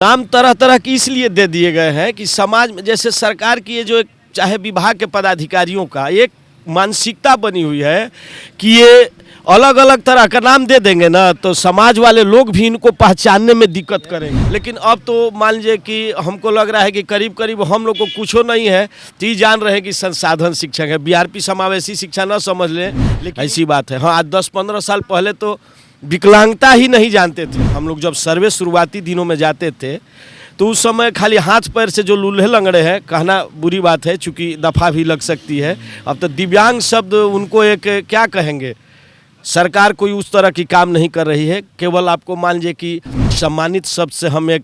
नाम तरह तरह की इसलिए दे दिए गए हैं कि समाज में जैसे सरकार की ये जो एक चाहे विभाग के पदाधिकारियों का एक मानसिकता बनी हुई है कि ये अलग अलग तरह का नाम दे देंगे ना तो समाज वाले लोग भी इनको पहचानने में दिक्कत करेंगे। लेकिन अब तो मान लीजिए कि हमको लग रहा है कि करीब करीब हम लोग को कुछ नहीं है तो ये जान रहे हैं कि संसाधन शिक्षक है। बीआरपी समावेशी शिक्षा न समझ लें, लेकिन ऐसी बात है। हाँ, आज 10-15 साल पहले तो विकलांगता ही नहीं जानते थे। हम लोग जब सर्वे शुरुआती दिनों में जाते थे तो उस समय खाली हाथ पैर से जो लूल्हे लंगड़े हैं, कहना बुरी बात है चूँकि दफ़ा भी लग सकती है। अब तो दिव्यांग शब्द उनको एक क्या कहेंगे, सरकार कोई उस तरह की काम नहीं कर रही है। केवल आपको मान लीजिए कि सम्मानित शब्द से हम एक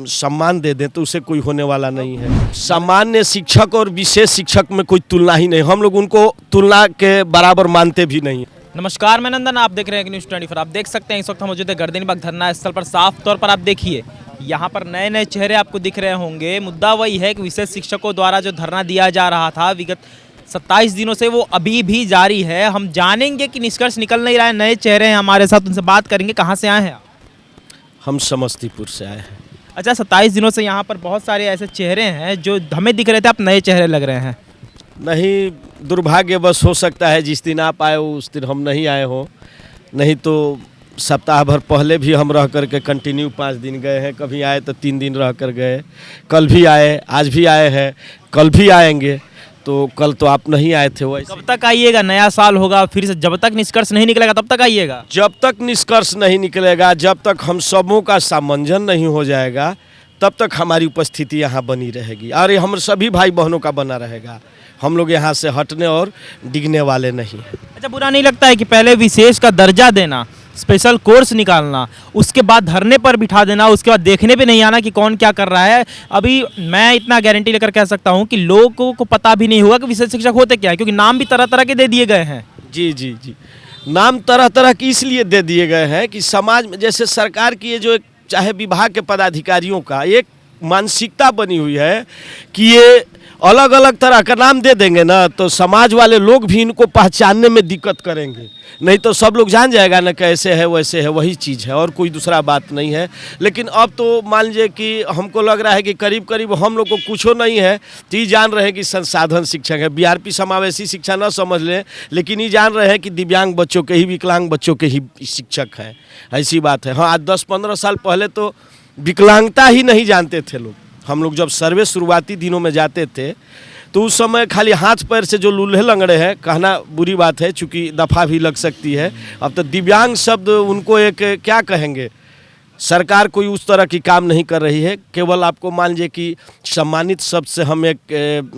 सम्मान दे दें तो उसे कोई होने वाला नहीं है। सामान्य शिक्षक और विशेष शिक्षक में कोई तुलना ही नहीं, हम लोग उनको तुलना के बराबर मानते भी नहीं। नमस्कार, मैं नंदन, आप देख रहे हैं न्यूज़ 24। आप देख सकते हैं इस वक्त हम मौजूद है गर्दनीबाग धरना स्थल पर। साफ तौर पर आप देखिए यहाँ पर नए नए चेहरे आपको दिख रहे होंगे। मुद्दा वही है कि विशेष शिक्षकों द्वारा जो धरना दिया जा रहा था विगत 27 दिनों से, वो अभी भी जारी है। हम जानेंगे कि निष्कर्ष निकल नहीं रहा है। नए चेहरे हैं हमारे साथ, उनसे बात करेंगे। कहाँ से आए हैं आप? हम समस्तीपुर से आए हैं। अच्छा, 27 दिनों से यहाँ पर बहुत सारे ऐसे चेहरे हैं जो हमें दिख रहे थे, आप नए चेहरे लग रहे हैं। नहीं, दुर्भाग्यवश हो सकता है जिस दिन आप आए हो उस दिन हम नहीं आए हो, नहीं तो सप्ताह भर पहले भी हम रह करके कंटिन्यू 5 दिन गए हैं। कभी आए तो 3 दिन रह कर गए, कल भी आए, आज भी आए हैं, कल भी आएंगे। तो कल तो आप नहीं आए थे। वैसे कब तक आइएगा? नया साल होगा फिर से, जब तक निष्कर्ष नहीं निकलेगा तब तक आइएगा। जब तक निष्कर्ष नहीं निकलेगा, जब तक हम सबों का सामंजन नहीं हो जाएगा, तब तक हमारी उपस्थिति यहाँ बनी रहेगी और हम सभी भाई बहनों का बना रहेगा। हम लोग यहाँ से हटने और डिगने वाले नहीं हैं। अच्छा, बुरा नहीं लगता है कि पहले विशेष का दर्जा देना, स्पेशल कोर्स निकालना, उसके बाद धरने पर बिठा देना, उसके बाद देखने पे नहीं आना कि कौन क्या कर रहा है? अभी मैं इतना गारंटी लेकर कह सकता हूँ कि लोगों को पता भी नहीं होगा कि विशेष शिक्षक होते क्या है, क्योंकि नाम भी तरह तरह के दे दिए गए हैं। जी जी जी, नाम तरह तरह की इसलिए दे दिए गए हैं कि समाज में जैसे सरकार की ये जो एक चाहे विभाग के पदाधिकारियों का एक मानसिकता बनी हुई है कि ये अलग अलग तरह का नाम दे देंगे ना तो समाज वाले लोग भी इनको पहचानने में दिक्कत करेंगे। नहीं तो सब लोग जान जाएगा ना कैसे है वैसे है, वही चीज़ है और कोई दूसरा बात नहीं है। लेकिन अब तो मान लीजिए कि हमको लग रहा है कि करीब करीब हम लोग को कुछ नहीं है तो ये जान रहे हैं कि संसाधन शिक्षक है। बीआरपी समावेशी शिक्षा न समझ लें, लेकिन ये जान रहे हैं कि दिव्यांग बच्चों के ही, विकलांग बच्चों के ही शिक्षक हैं। ऐसी बात है। हाँ, आज 10-15 साल पहले तो विकलांगता ही नहीं जानते थे लोग। हम लोग जब सर्वे शुरुआती दिनों में जाते थे तो उस समय खाली हाथ पैर से जो लूल्हे लंगड़े हैं, कहना बुरी बात है चूँकि दफ़ा भी लग सकती है। अब तो दिव्यांग शब्द उनको एक क्या कहेंगे, सरकार कोई उस तरह की काम नहीं कर रही है। केवल आपको मान लीजिए कि सम्मानित शब्द से हम एक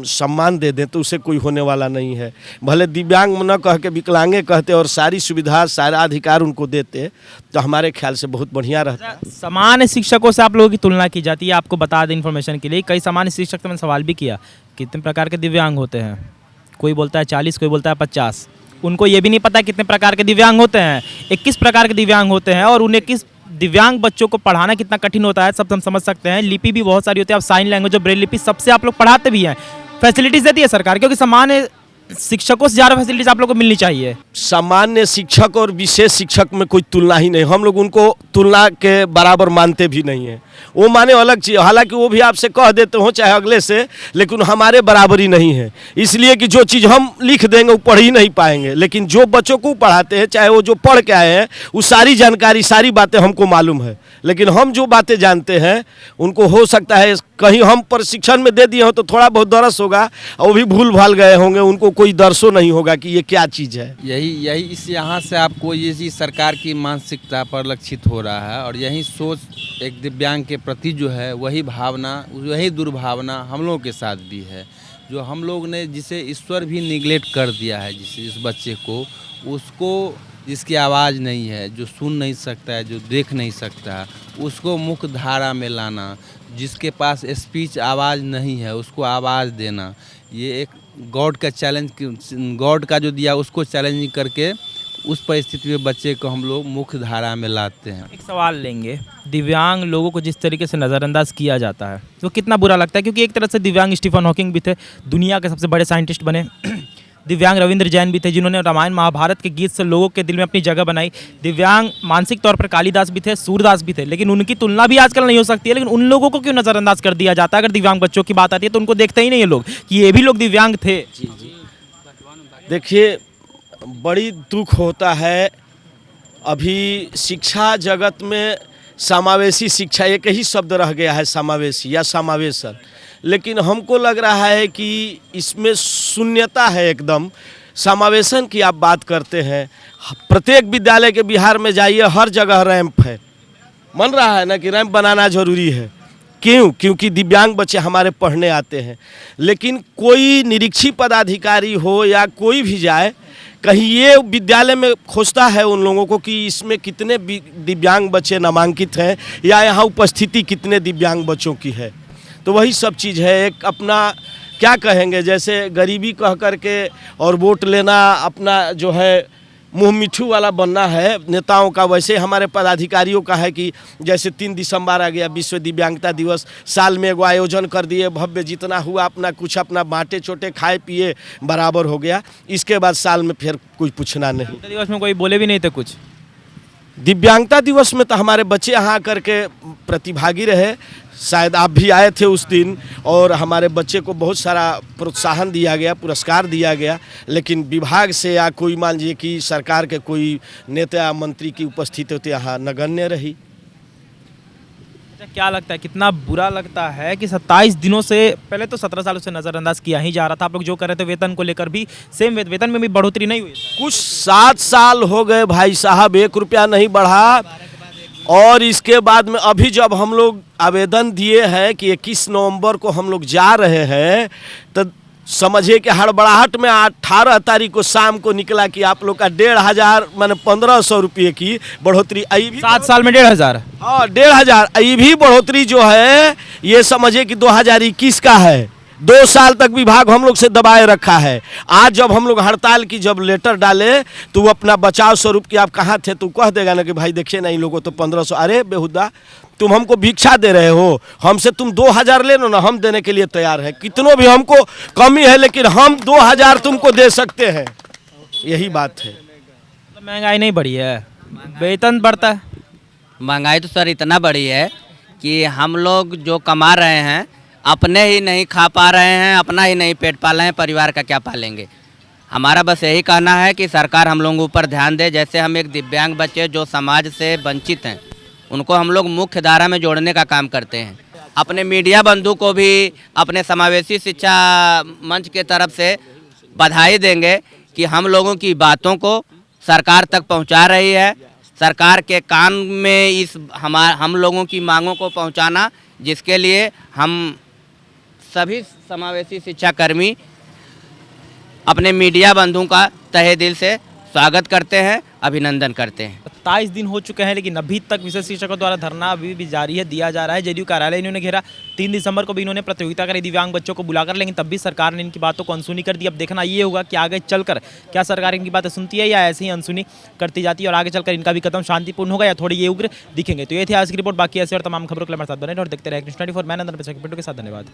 सम्मान दे दें तो उसे कोई होने वाला नहीं है। भले दिव्यांग न कह के विकलांगे कहते और सारी सुविधा सारा अधिकार उनको देते तो हमारे ख्याल से बहुत बढ़िया रहता। सामान्य शिक्षकों से आप लोगों की तुलना की जाती है। आपको बता दें इन्फॉर्मेशन के लिए, कई सामान्य शिक्षक से मैंने सवाल भी किया कितने प्रकार के दिव्यांग होते हैं। कोई बोलता है 40, कोई बोलता है 50। उनको ये भी नहीं पता कितने प्रकार के दिव्यांग होते हैं। 21 प्रकार के दिव्यांग होते हैं और उन 21 दिव्यांग बच्चों को पढ़ाना कितना कठिन होता है सब हम समझ सकते हैं। लिपि भी बहुत सारी होती है। आप साइन लैंग्वेज और ब्रेल लिपि सबसे आप लोग पढ़ाते भी हैं। फैसिलिटीज़ देती है सरकार, क्योंकि सामान्य शिक्षकों से ज़्यादा फैसिलिटीज आप लोग को मिलनी चाहिए। सामान्य शिक्षक और विशेष शिक्षक में कोई तुलना ही नहीं, हम लोग उनको तुलना के बराबर मानते भी नहीं हैं। वो माने अलग चीज़, हालांकि वो भी आपसे कह देते हो चाहे अगले से, लेकिन हमारे बराबरी नहीं है। इसलिए कि जो चीज़ हम लिख देंगे वो पढ़ ही नहीं पाएंगे, लेकिन जो बच्चों को पढ़ाते हैं चाहे वो जो पढ़ के आए हैं वो सारी जानकारी सारी बातें हमको मालूम है। लेकिन हम जो बातें जानते हैं उनको हो सकता है कहीं हम प्रशिक्षण में दे दिए हो तो थोड़ा बहुत दरस होगा और वो भी भूल भाल गए होंगे, उनको कोई दर्शो नहीं होगा कि ये क्या चीज़ है। यही इस यहाँ से आपको ये चीज़ सरकार की मानसिकता परिलक्षित हो रहा है और यही सोच एक दिव्यांग के प्रति जो है वही भावना, वही दुर्भावना हम लोगों के साथ भी है। जो हम लोग ने जिसे ईश्वर भी निगलेक्ट कर दिया है, जिस बच्चे को, उसको जिसकी आवाज़ नहीं है, जो सुन नहीं सकता है, जो देख नहीं सकता है, उसको मुख्य धारा में लाना, जिसके पास स्पीच आवाज़ नहीं है उसको आवाज़ देना, ये एक गॉड का चैलेंज, गॉड का जो दिया उसको चैलेंज करके उस परिस्थिति में बच्चे को हम लोग मुख्य धारा में लाते हैं। एक सवाल लेंगे, दिव्यांग लोगों को जिस तरीके से नज़रअंदाज किया जाता है तो कितना बुरा लगता है? क्योंकि एक तरह से दिव्यांग स्टीफन हॉकिंग भी थे, दुनिया के सबसे बड़े साइंटिस्ट बने। दिव्यांग रविंद्र जैन भी थे जिन्होंने रामायण महाभारत के गीत से लोगों के दिल में अपनी जगह बनाई। दिव्यांग मानसिक तौर पर कालिदास भी थे, सूरदास भी थे, लेकिन उनकी तुलना भी आजकल नहीं हो सकती है। लेकिन उन लोगों को क्यों नज़रअंदाज कर दिया जाता है? अगर दिव्यांग बच्चों की बात आती है तो उनको देखते ही नहीं है लोग कि ये भी लोग दिव्यांग थे। देखिए, बड़ी दुख होता है अभी शिक्षा जगत में समावेशी शिक्षा, एक ही शब्द रह गया है, समावेशी या समावेशन। लेकिन हमको लग रहा है कि इसमें शून्यता है एकदम। समावेशन की आप बात करते हैं, प्रत्येक विद्यालय के बिहार में जाइए, हर जगह रैंप है। मन रहा है ना कि रैंप बनाना जरूरी है। क्यों? क्योंकि दिव्यांग बच्चे हमारे पढ़ने आते हैं। लेकिन कोई निरीक्षी पदाधिकारी हो या कोई भी जाए, कहीं ये विद्यालय में खोजता है उन लोगों को कि इसमें कितने दिव्यांग बच्चे नामांकित हैं या यहाँ उपस्थिति कितने दिव्यांग बच्चों की है। तो वही सब चीज़ है। एक अपना क्या कहेंगे, जैसे गरीबी कह करके और वोट लेना, अपना जो है मुँह मिठू वाला बनना है नेताओं का, वैसे हमारे पदाधिकारियों का है कि जैसे 3 दिसंबर आ गया, विश्व दिव्यांगता दिवस, साल में एगो आयोजन कर दिए भव्य, जितना हुआ अपना कुछ अपना बांटे छोटे खाए पिए बराबर हो गया। इसके बाद साल में फिर कुछ पूछना नहीं। दिवस में कोई बोले भी नहीं थे कुछ। दिव्यांगता दिवस में तो हमारे बच्चे यहाँ आकर के प्रतिभागी रहे, शायद आप भी आए थे उस दिन, और हमारे बच्चे को बहुत सारा प्रोत्साहन दिया गया, पुरस्कार दिया गया। लेकिन विभाग से या कोई मान लीजिए कि सरकार के कोई नेता या मंत्री की उपस्थिति होती यहाँ नगण्य रही। क्या लगता है, कितना बुरा लगता है कि 27 दिनों से, पहले तो 17 सालों से नज़रअंदाज किया ही जा रहा था। आप लोग जो कर रहे थे वेतन को लेकर भी सेम, वेतन में भी बढ़ोतरी नहीं हुई। कुछ 7 साल हो गए भाई साहब, 1 रुपया नहीं बढ़ा। और इसके बाद में अभी जब हम लोग आवेदन दिए हैं कि 21 नवंबर को हम लोग जा रहे हैं, तो समझिए कि हड़बड़ाहट में 18 तारीख को शाम को निकला कि आप लोग का 1500 माने 1500 रुपये की बढ़ोतरी आई भी। 7 साल में 1500। हाँ, 1500 आई भी बढ़ोतरी जो है, ये समझिए कि 2021 का है। 2 साल तक विभाग हम लोग से दबाए रखा है। आज जब हम लोग हड़ताल की जब लेटर डाले तो वो अपना बचाव स्वरूप कि आप कहाँ थे, तो कह देगा ना कि भाई देखिए ना इन लोगों तो 1500। अरे बेहुदा, तुम हमको भिक्षा दे रहे हो, हमसे तुम 2000 ले लो ना, हम देने के लिए तैयार है। कितनों भी हमको कमी है, लेकिन हम 2000 तुमको दे सकते हैं। यही बात है। तो महंगाई नहीं बढ़ी है, वेतन बढ़ता है। महंगाई तो सर इतना बढ़ी है कि हम लोग जो कमा रहे हैं अपने ही नहीं खा पा रहे हैं, अपना ही नहीं पेट पाल रहे हैं, परिवार का क्या पालेंगे। हमारा बस यही कहना है कि सरकार हम लोगों ऊपर ध्यान दे। जैसे हम एक दिव्यांग बच्चे जो समाज से वंचित हैं, उनको हम लोग मुख्य धारा में जोड़ने का काम करते हैं। अपने मीडिया बंधु को भी अपने समावेशी शिक्षा मंच के तरफ से बधाई देंगे कि हम लोगों की बातों को सरकार तक पहुंचा रही है। सरकार के कान में हम लोगों की मांगों को पहुंचाना, जिसके लिए हम सभी समावेशी शिक्षाकर्मी अपने मीडिया बंधुओं का तहे दिल से स्वागत करते हैं, अभिनंदन करते हैं। 27 दिन हो चुके हैं, लेकिन अभी तक विशेष शिक्षकों द्वारा धरना अभी भी जारी है, दिया जा रहा है। जेडीयू कार्यालय इन्होंने घेरा। 3 दिसंबर को भी इन्होंने प्रतियोगिता करी दिव्यांग बच्चों को बुलाकर, लेकिन तब भी सरकार ने इनकी बातों को अनसुनी कर दी। अब देखना ये होगा कि आगे चलकर क्या सरकार इनकी बातें सुनती है या ऐसे ही अनसुनी करती जाती है, और आगे चलकर इनका भी कदम शांतिपूर्ण होगा या थोड़ी ये उग्र दिखेंगे। तो ये थी आज की रिपोर्ट। बाकी ऐसे और तमाम खबरों के लिए हमारे साथ बने और देखते रहे न्यूज़ 24। मैं नंदन पिंटू के साथ। धन्यवाद।